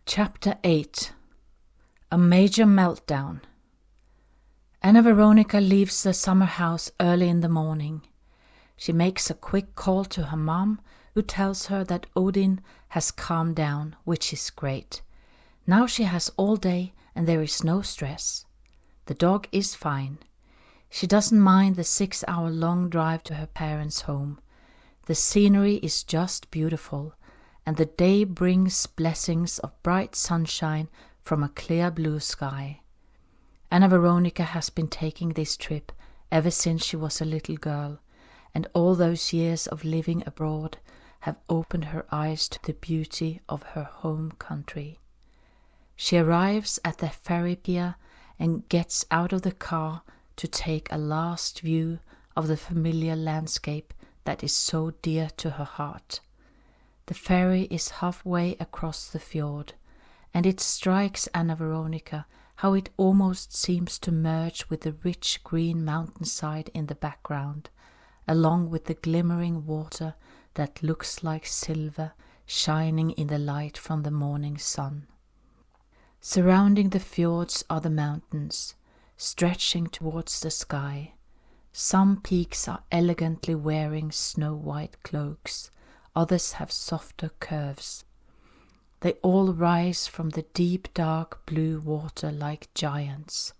Chapter 8. A Major Meltdown. Anna Veronica leaves the summer house early in the morning. She makes a quick call to her mom, who tells her that Odin has calmed down, which is great. Now she has all day and there is no stress. The dog is fine. She doesn't mind the 6-hour-long drive to her parents' home. The scenery is just beautiful, and the day brings blessings of bright sunshine from a clear blue sky. Anna Veronica has been taking this trip ever since she was a little girl, and all those years of living abroad have opened her eyes to the beauty of her home country. She arrives at the ferry pier and gets out of the car to take a last view of the familiar landscape that is so dear to her heart. The ferry is halfway across the fjord, and it strikes Anna Veronica how it almost seems to merge with the rich green mountainside in the background, along with the glimmering water that looks like silver shining in the light from the morning sun. Surrounding the fjords are the mountains, stretching towards the sky. Some peaks are elegantly wearing snow-white cloaks, others have softer curves. They all rise from the deep dark blue water like giants.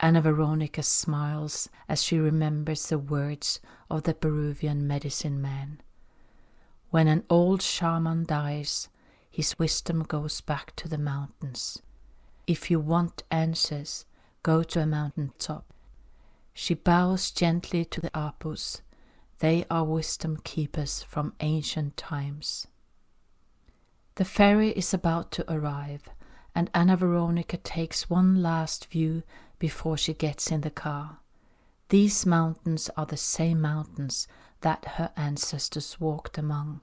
Anna Veronica smiles as she remembers the words of the Peruvian medicine man. When an old shaman dies, his wisdom goes back to the mountains. If you want answers, go to a mountain top. She bows gently to the apus. They are wisdom keepers from ancient times. The ferry is about to arrive, and Anna Veronica takes one last view before she gets in the car. These mountains are the same mountains that her ancestors walked among,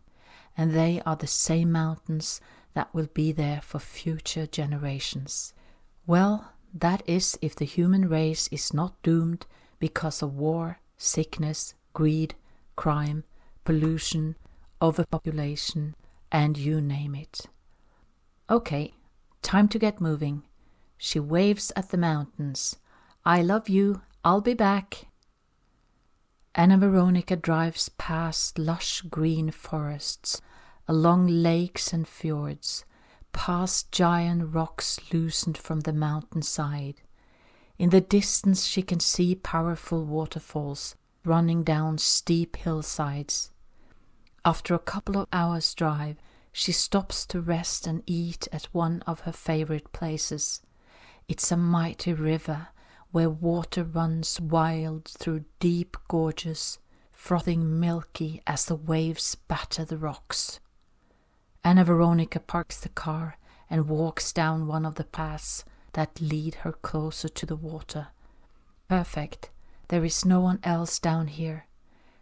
and they are the same mountains that will be there for future generations. Well, that is if the human race is not doomed because of war, sickness, greed, crime, pollution, overpopulation, and you name it. Okay, time to get moving. She waves at the mountains. I love you, I'll be back. Anna Veronica drives past lush green forests, along lakes and fjords, past giant rocks loosened from the mountainside. In the distance she can see powerful waterfalls running down steep hillsides. After a couple of hours' drive, she stops to rest and eat at one of her favorite places. It's a mighty river where water runs wild through deep gorges, frothing milky as the waves batter the rocks. Anna Veronica parks the car and walks down one of the paths that lead her closer to the water. Perfect. There is no one else down here.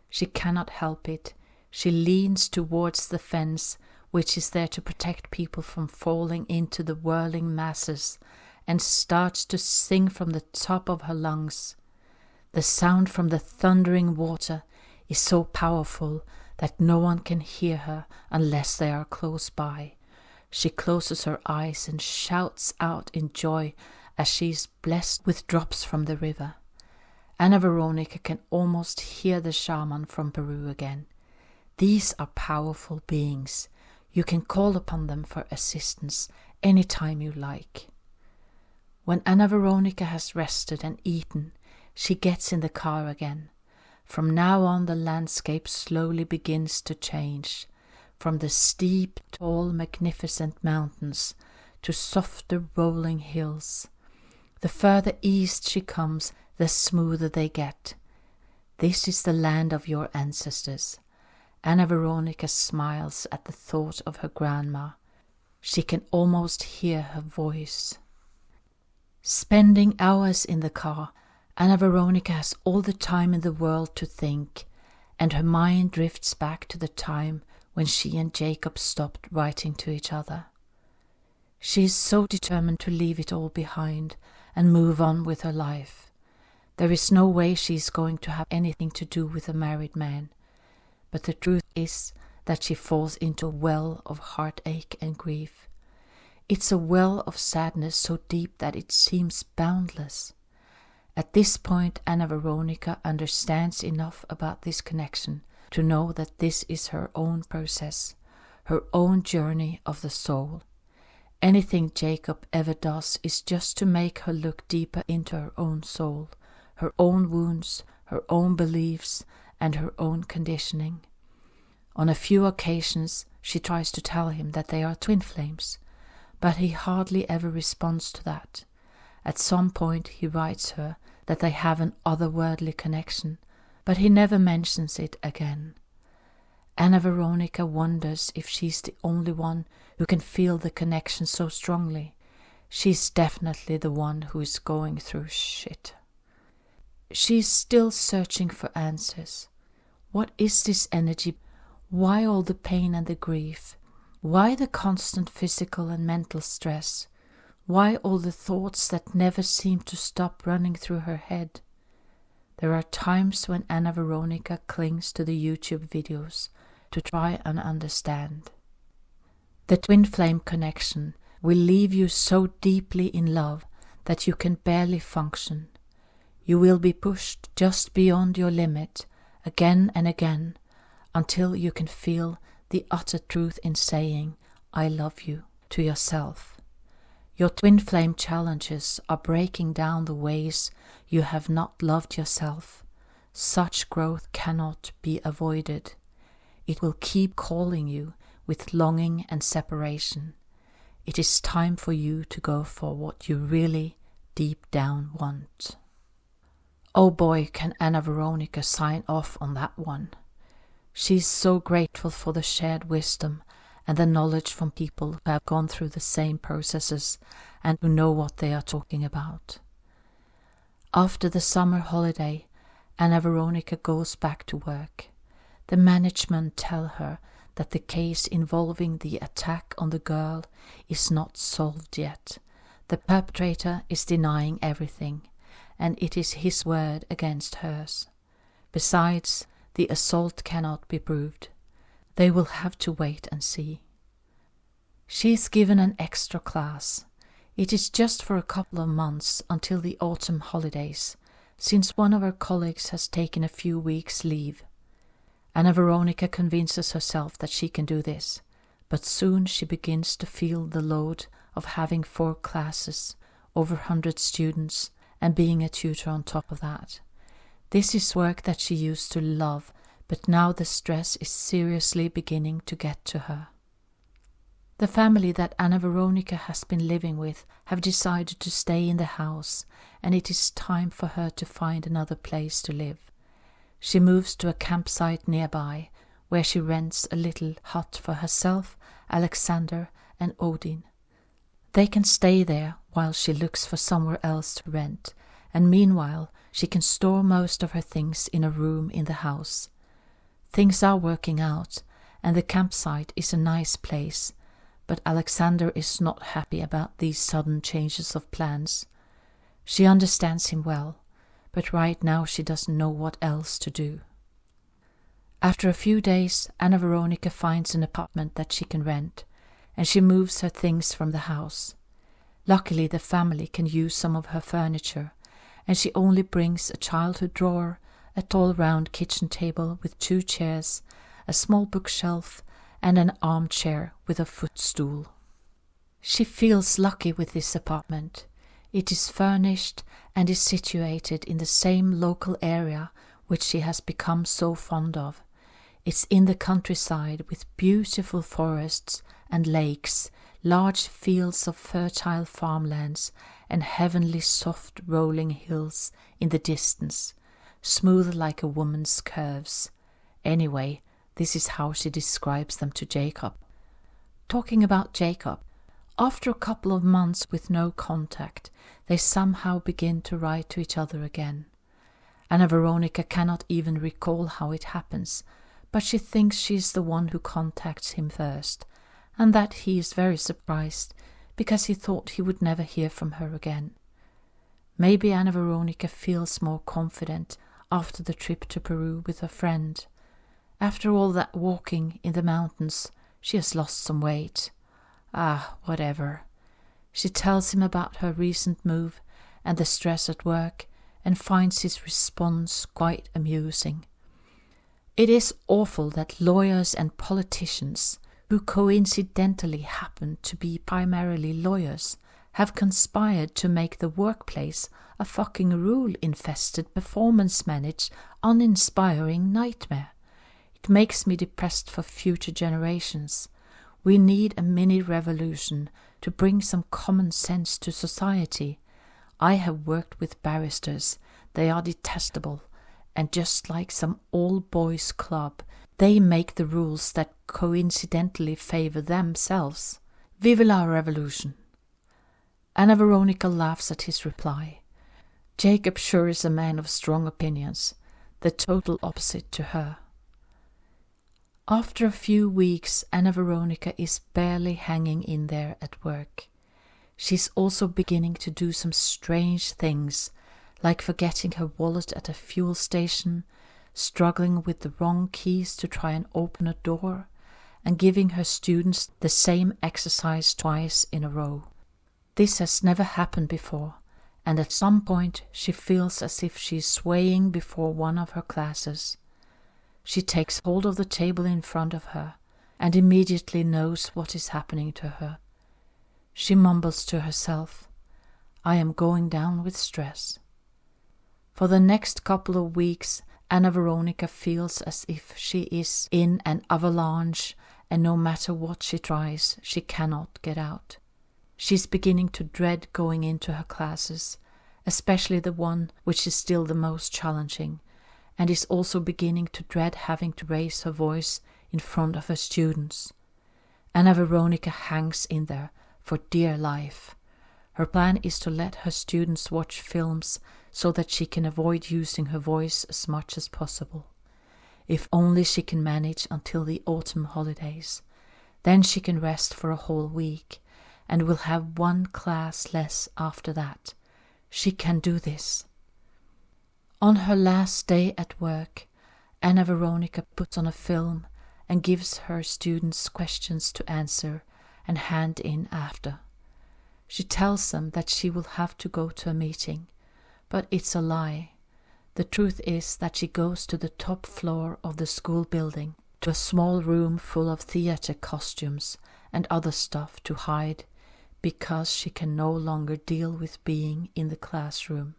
She cannot help it. She leans towards the fence, which is there to protect people from falling into the whirling masses, and starts to sing from the top of her lungs. The sound from the thundering water is so powerful that no one can hear her unless they are close by. She closes her eyes and shouts out in joy as she is blessed with drops from the river. Anna Veronica can almost hear the shaman from Peru again. These are powerful beings. You can call upon them for assistance any time you like. When Anna Veronica has rested and eaten, she gets in the car again. From now on the landscape slowly begins to change, from the steep, tall, magnificent mountains to softer rolling hills. The further east she comes, the smoother they get. This is the land of your ancestors. Anna Veronica smiles at the thought of her grandma. She can almost hear her voice. Spending hours in the car, Anna Veronica has all the time in the world to think, and her mind drifts back to the time when she and Jacob stopped writing to each other. She is so determined to leave it all behind and move on with her life. There is no way she is going to have anything to do with a married man, but the truth is that she falls into a well of heartache and grief. It's a well of sadness so deep that it seems boundless. At this point, Anna Veronica understands enough about this connection to know that this is her own process, her own journey of the soul. Anything Jacob ever does is just to make her look deeper into her own soul, her own wounds, her own beliefs, and her own conditioning. On a few occasions, she tries to tell him that they are twin flames, but he hardly ever responds to that. At some point he writes her that they have an otherworldly connection, but he never mentions it again. Anna Veronica wonders if she's the only one who can feel the connection so strongly. She's definitely the one who is going through shit. She's still searching for answers. What is this energy? Why all the pain and the grief? Why the constant physical and mental stress? Why all the thoughts that never seem to stop running through her head? There are times when Anna Veronica clings to the YouTube videos to try and understand. The twin flame connection will leave you so deeply in love that you can barely function. You will be pushed just beyond your limit again and again until you can feel the utter truth in saying, "I love you," to yourself. Your twin flame challenges are breaking down the ways you have not loved yourself. Such growth cannot be avoided. It will keep calling you with longing and separation. It is time for you to go for what you really deep down want. Oh boy, can Anna Veronica sign off on that one. She's so grateful for the shared wisdom and the knowledge from people who have gone through the same processes and who know what they are talking about. After the summer holiday, Anna Veronica goes back to work. The management tell her that the case involving the attack on the girl is not solved yet. The perpetrator is denying everything, and it is his word against hers. Besides, the assault cannot be proved. They will have to wait and see. She is given an extra class. It is just for a couple of months until the autumn holidays, since one of her colleagues has taken a few weeks' leave. Anna Veronica convinces herself that she can do this, but soon she begins to feel the load of having 4 classes, over 100 students, and being a tutor on top of that. This is work that she used to love, but now the stress is seriously beginning to get to her. The family that Anna Veronica has been living with have decided to stay in the house, and it is time for her to find another place to live. She moves to a campsite nearby, where she rents a little hut for herself, Alexander, and Odin. They can stay there while she looks for somewhere else to rent, and meanwhile she can store most of her things in a room in the house. Things are working out, and the campsite is a nice place, but Alexander is not happy about these sudden changes of plans. She understands him well, but right now she doesn't know what else to do. After a few days, Anna Veronica finds an apartment that she can rent, and she moves her things from the house. Luckily, the family can use some of her furniture, and she only brings a childhood drawer, a tall round kitchen table with 2 chairs, a small bookshelf, and an armchair with a footstool. She feels lucky with this apartment. It is furnished and is situated in the same local area which she has become so fond of. It's in the countryside with beautiful forests and lakes, large fields of fertile farmlands, and heavenly soft rolling hills in the distance, smooth like a woman's curves. Anyway, this is how she describes them to Jacob. Talking about Jacob, after a couple of months with no contact, they somehow begin to write to each other again. Anna Veronica cannot even recall how it happens, but she thinks she is the one who contacts him first, and that he is very surprised because he thought he would never hear from her again. Maybe Anna Veronica feels more confident after the trip to Peru with her friend. After all that walking in the mountains, she has lost some weight. Ah, whatever. She tells him about her recent move and the stress at work and finds his response quite amusing. It is awful that lawyers and politicians, who coincidentally happen to be primarily lawyers, have conspired to make the workplace a fucking rule-infested, performance-managed, uninspiring nightmare. It makes me depressed for future generations. We need a mini-revolution to bring some common sense to society. I have worked with barristers. They are detestable, and just like some all-boys club, they make the rules that coincidentally favor themselves. Vive la revolution! Anna Veronica laughs at his reply. Jacob sure is a man of strong opinions, the total opposite to her. After a few weeks, Anna Veronica is barely hanging in there at work. She's also beginning to do some strange things, like forgetting her wallet at a fuel station, struggling with the wrong keys to try and open a door, and giving her students the same exercise twice in a row. This has never happened before, and at some point she feels as if she's swaying before one of her classes. She takes hold of the table in front of her and immediately knows what is happening to her. She mumbles to herself, "I am going down with stress." For the next couple of weeks, Anna Veronica feels as if she is in an avalanche, and no matter what she tries, she cannot get out. She's beginning to dread going into her classes, especially the one which is still the most challenging, and is also beginning to dread having to raise her voice in front of her students. Anna Veronica hangs in there for dear life. Her plan is to let her students watch films so that she can avoid using her voice as much as possible. If only she can manage until the autumn holidays. Then she can rest for a whole week, and will have one class less after that. She can do this. On her last day at work, Anna Veronica puts on a film and gives her students questions to answer and hand in after. She tells them that she will have to go to a meeting, but it's a lie. The truth is that she goes to the top floor of the school building, to a small room full of theater costumes and other stuff to hide, because she can no longer deal with being in the classroom.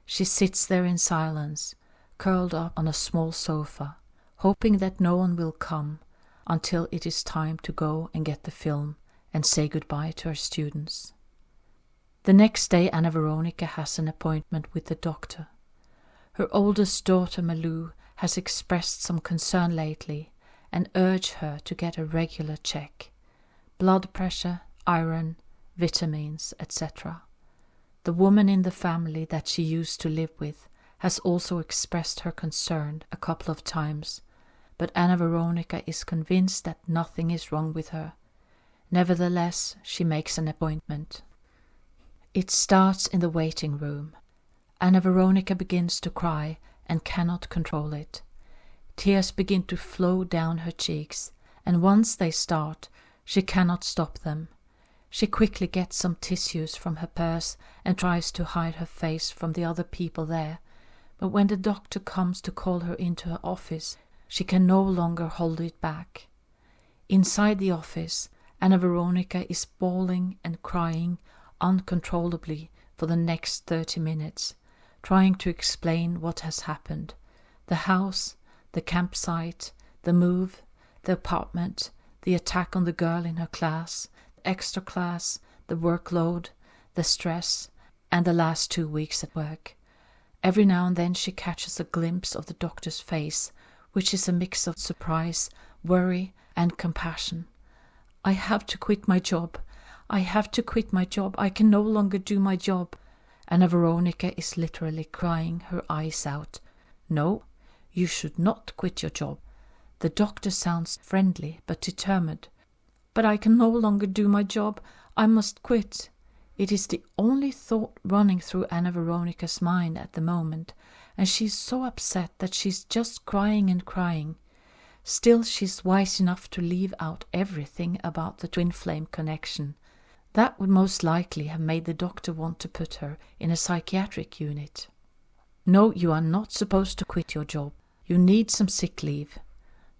She sits there in silence, curled up on a small sofa, hoping that no one will come until it is time to go and get the film and say goodbye to her students. The next day, Anna Veronica has an appointment with the doctor. Her oldest daughter, Malou, has expressed some concern lately and urged her to get a regular check. Blood pressure, iron, vitamins, etc. The woman in the family that she used to live with has also expressed her concern a couple of times, but Anna Veronica is convinced that nothing is wrong with her. Nevertheless, she makes an appointment. It starts in the waiting room. Anna Veronica begins to cry and cannot control it. Tears begin to flow down her cheeks, and once they start, she cannot stop them. She quickly gets some tissues from her purse and tries to hide her face from the other people there, but when the doctor comes to call her into her office, she can no longer hold it back. Inside the office, Anna Veronica is bawling and crying uncontrollably for the next 30 minutes, trying to explain what has happened. The house, the campsite, the move, the apartment, the attack on the girl in her class, the extra class, the workload, the stress, and the last 2 weeks at work. Every now and then she catches a glimpse of the doctor's face, which is a mix of surprise, worry, and compassion. "I have to quit my job. I have to quit my job. I can no longer do my job." Anna Veronica is literally crying her eyes out. "No, you should not quit your job." The doctor sounds friendly but determined. "But I can no longer do my job. I must quit." It is the only thought running through Anna Veronica's mind at the moment, and she's so upset that she's just crying and crying. Still, she's wise enough to leave out everything about the twin flame connection. That would most likely have made the doctor want to put her in a psychiatric unit. No, you are not supposed to quit your job. You need some sick leave.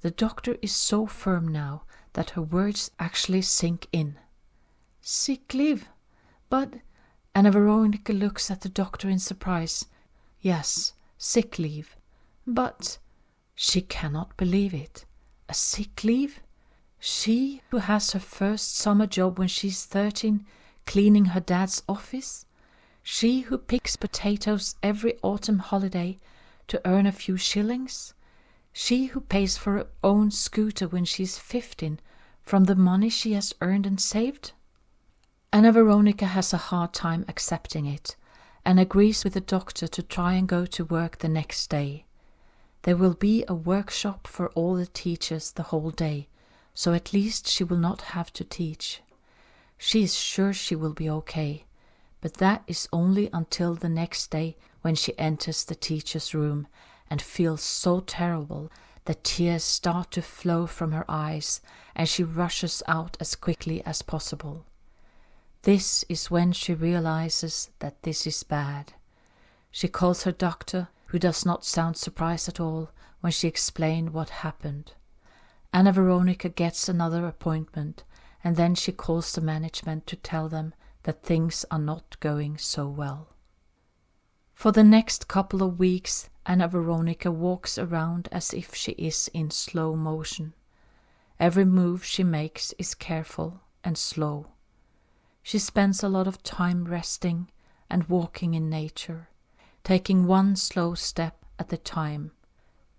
The doctor is so firm now that her words actually sink in. Sick leave? But Anna Veronica looks at the doctor in surprise. Yes, sick leave. But she cannot believe it. A sick leave? She who has her first summer job when she's 13, cleaning her dad's office? She who picks potatoes every autumn holiday to earn a few shillings? She who pays for her own scooter when she's 15 from the money she has earned and saved? Anna Veronica has a hard time accepting it and agrees with the doctor to try and go to work the next day. There will be a workshop for all the teachers the whole day, so at least she will not have to teach. She is sure she will be okay, but that is only until the next day when she enters the teacher's room and feels so terrible that tears start to flow from her eyes and she rushes out as quickly as possible. This is when she realizes that this is bad. She calls her doctor, who does not sound surprised at all when she explained what happened. Anna Veronica gets another appointment, and then she calls the management to tell them that things are not going so well. For the next couple of weeks, Anna Veronica walks around as if she is in slow motion. Every move she makes is careful and slow. She spends a lot of time resting and walking in nature, taking one slow step at a time,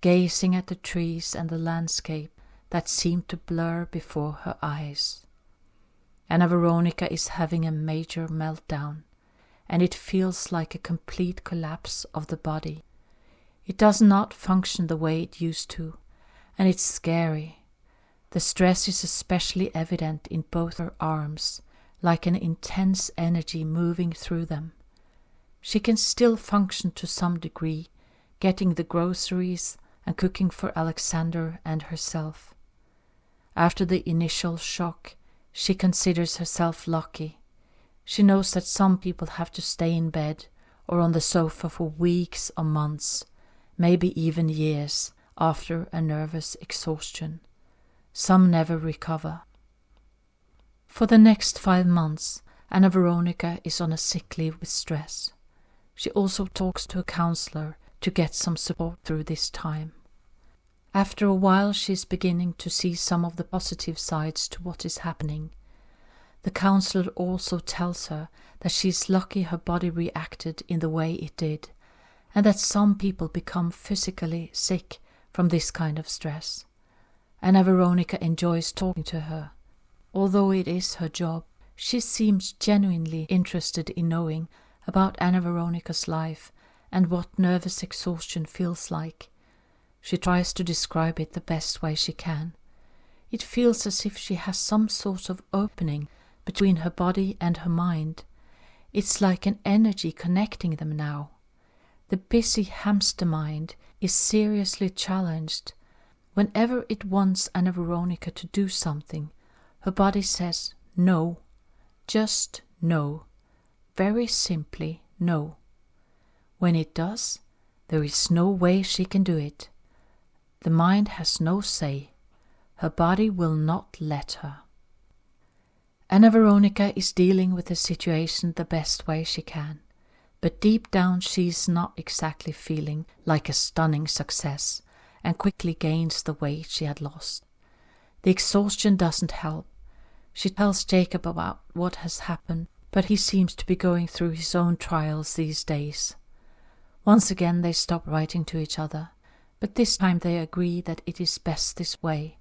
gazing at the trees and the landscape that seem to blur before her eyes. Anna Veronica is having a major meltdown, and it feels like a complete collapse of the body. It does not function the way it used to, and it's scary. The stress is especially evident in both her arms, like an intense energy moving through them. She can still function to some degree, getting the groceries and cooking for Alexander and herself. After the initial shock, she considers herself lucky. She knows that some people have to stay in bed or on the sofa for weeks or months, maybe even years, after a nervous exhaustion. Some never recover. For the next 5 months, Anna Veronica is on a sick leave with stress. She also talks to a counselor to get some support through this time. After a while, she is beginning to see some of the positive sides to what is happening. The counselor also tells her that she is lucky her body reacted in the way it did, and that some people become physically sick from this kind of stress. Anna Veronica enjoys talking to her. Although it is her job, she seems genuinely interested in knowing about Anna Veronica's life and what nervous exhaustion feels like. She tries to describe it the best way she can. It feels as if she has some sort of opening between her body and her mind. It's like an energy connecting them now. The busy hamster mind is seriously challenged. Whenever it wants Anna Veronica to do something, her body says no, just no, very simply no. When it does, there is no way she can do it. The mind has no say. Her body will not let her. Anna Veronica is dealing with the situation the best way she can, but deep down she is not exactly feeling like a stunning success and quickly gains the weight she had lost. The exhaustion doesn't help. She tells Jacob about what has happened, but he seems to be going through his own trials these days. Once again they stop writing to each other, but this time they agree that it is best this way.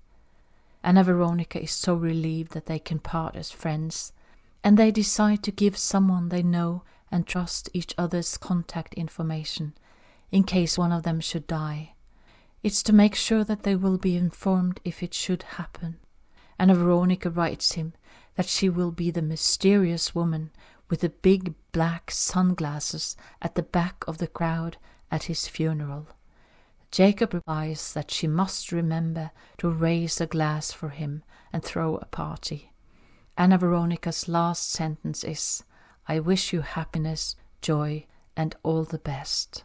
Anna Veronica is so relieved that they can part as friends, and they decide to give someone they know and trust each other's contact information, in case one of them should die. It's to make sure that they will be informed if it should happen. Anna Veronica writes him that she will be the mysterious woman with the big black sunglasses at the back of the crowd at his funeral. Jacob replies that she must remember to raise a glass for him and throw a party. Anna Veronica's last sentence is, "I wish you happiness, joy, and all the best."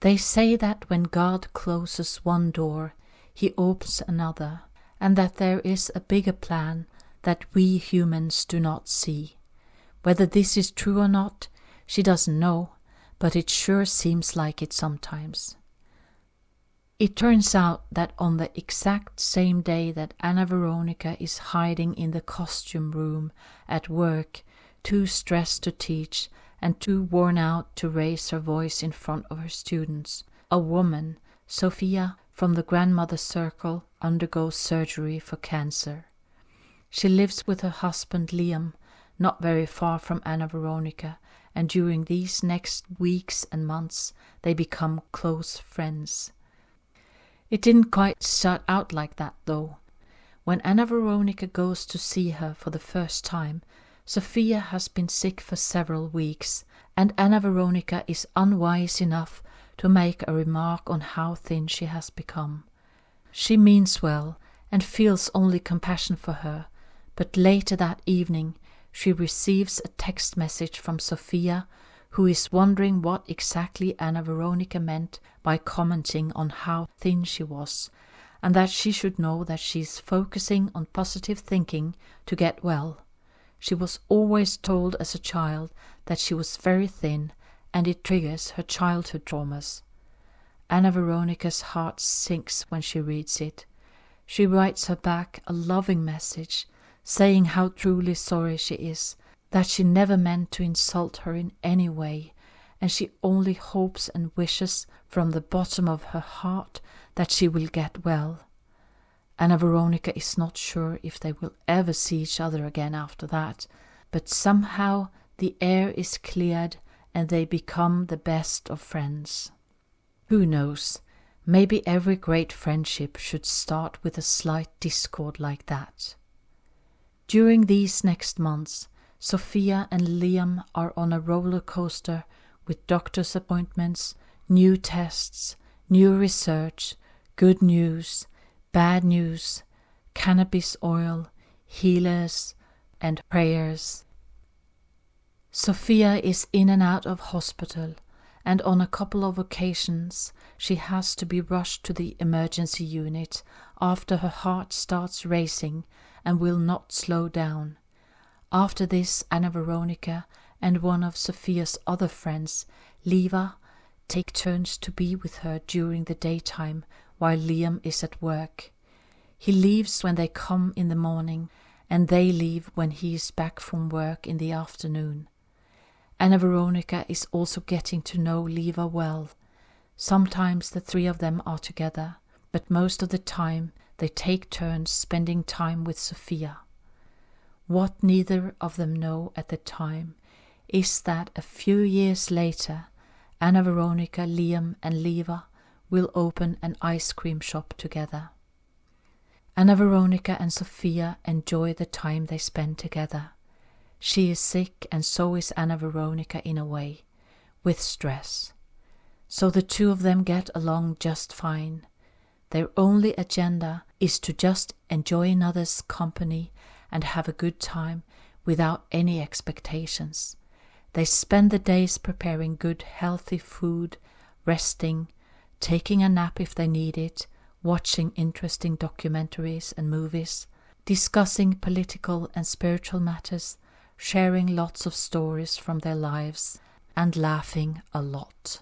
They say that when God closes one door, he opens another, and that there is a bigger plan that we humans do not see. Whether this is true or not, she doesn't know, but it sure seems like it sometimes. It turns out that on the exact same day that Anna Veronica is hiding in the costume room at work, too stressed to teach and too worn out to raise her voice in front of her students, a woman, Sophia, from the grandmother circle, undergoes surgery for cancer. She lives with her husband Liam, not very far from Anna Veronica, and during these next weeks and months they become close friends. It didn't quite start out like that, though. When Anna Veronica goes to see her for the first time, Sophia has been sick for several weeks, and Anna Veronica is unwise enough to make a remark on how thin she has become. She means well and feels only compassion for her, but later that evening she receives a text message from Sophia, who is wondering what exactly Anna Veronica meant by commenting on how thin she was, and that she should know that she is focusing on positive thinking to get well. She was always told as a child that she was very thin, and it triggers her childhood traumas. Anna Veronica's heart sinks when she reads it. She writes her back a loving message, saying how truly sorry she is, that she never meant to insult her in any way, and she only hopes and wishes from the bottom of her heart that she will get well. Anna Veronica is not sure if they will ever see each other again after that, but somehow the air is cleared and they become the best of friends. Who knows, maybe every great friendship should start with a slight discord like that. During these next months, Sophia and Liam are on a roller coaster with doctor's appointments, new tests, new research, good news, bad news, cannabis oil, healers, and prayers. Sophia is in and out of hospital, and on a couple of occasions she has to be rushed to the emergency unit after her heart starts racing and will not slow down. After this, Anna Veronica and one of Sophia's other friends, Olava, take turns to be with her during the daytime while Liam is at work. He leaves when they come in the morning, and they leave when he is back from work in the afternoon. Anna Veronica is also getting to know Olava well. Sometimes the three of them are together, but most of the time they take turns spending time with Sophia. What neither of them know at the time is that a few years later, Anna Veronica, Liam, and Olava will open an ice cream shop together. Anna Veronica and Sophia enjoy the time they spend together. She is sick, and so is Anna Veronica in a way, with stress. So the two of them get along just fine. Their only agenda is to just enjoy another's company and have a good time without any expectations. They spend the days preparing good, healthy food, resting, taking a nap if they need it, watching interesting documentaries and movies, discussing political and spiritual matters, sharing lots of stories from their lives, and laughing a lot.